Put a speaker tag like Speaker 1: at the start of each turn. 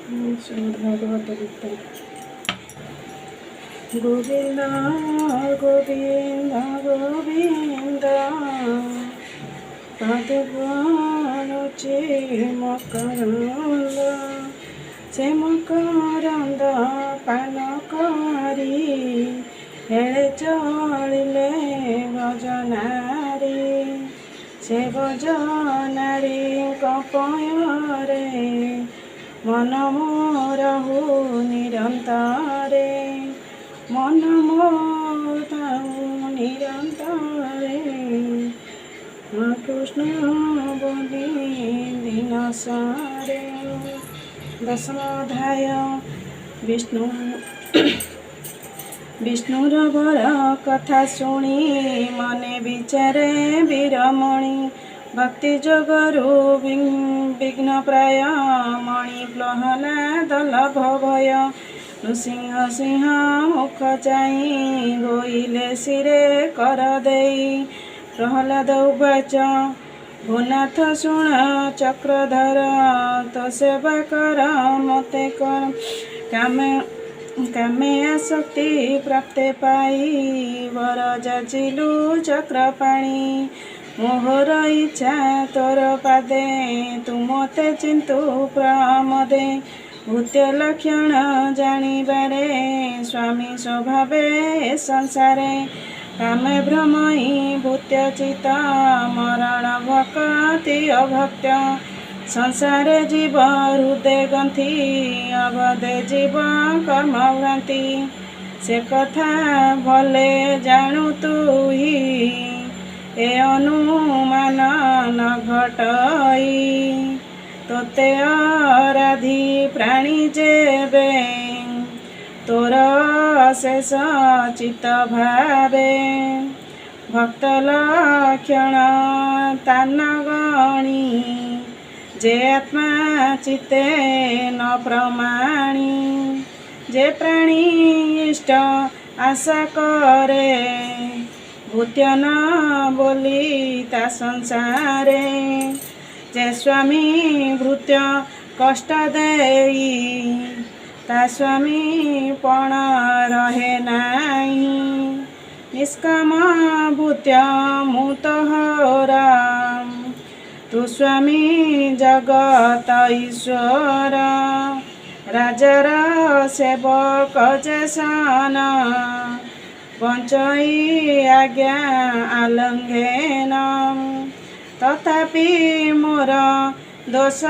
Speaker 1: श्रीमद्भागवत गीता। गोविंद गोविंद गोविंद पादुचे मकरंद से मकरंद पान करी हेले चलिले भजनारी से भजनारी कपयरे मन मोरहु निरंतरे मन मोरहु निरंतरे कृष्ण बोली दिन सारे। दशमोध्याय विष्णु विष्णुर बर कथा शुणी मने विचारे वीरमणि भक्ति जोगरु विघ्न प्राय मणि प्रहलाद लभ भय नृसिंह सिंह मुख चाई गोइले सिरे कर देई प्रहलाद उवाच भूनाथ शुण चक्रधर तो सेवा कर मते कर कामे आसक्ति प्राप्ते पाई वर जाचिलु चक्रपाणी मोहर इच्छा तोर पादे तू मते चिंतु प्रमदे भूत्य लक्षण जानिबारे स्वामी स्वभावे संसारे कामे भ्रमई भूत्य चित मरण भक्ति अभक्त्य संसारे जीव हृदय ग्रंथि अवधे जीव कर्म भ्रांति से कथा भले जाणु तू ही ए अनुमान न घटई तोते आराधी प्राणी जेबे तोर शेष चित्त भावे भक्त लक्षण तान गणी जे आत्मा चित्ते न प्रमाणी जे प्राणी इष्ट आशा करे भूत्य न बोली ता संसारे जे स्वामी भृत्य कष्ट देई ता स्वामी पण रहे नाही निष्काम भूत्य मुत होरा तू स्वामी जगत ईश्वर राजार सेवक जैसन पंचई आज्ञा आलंघेन तथापि मोर दोष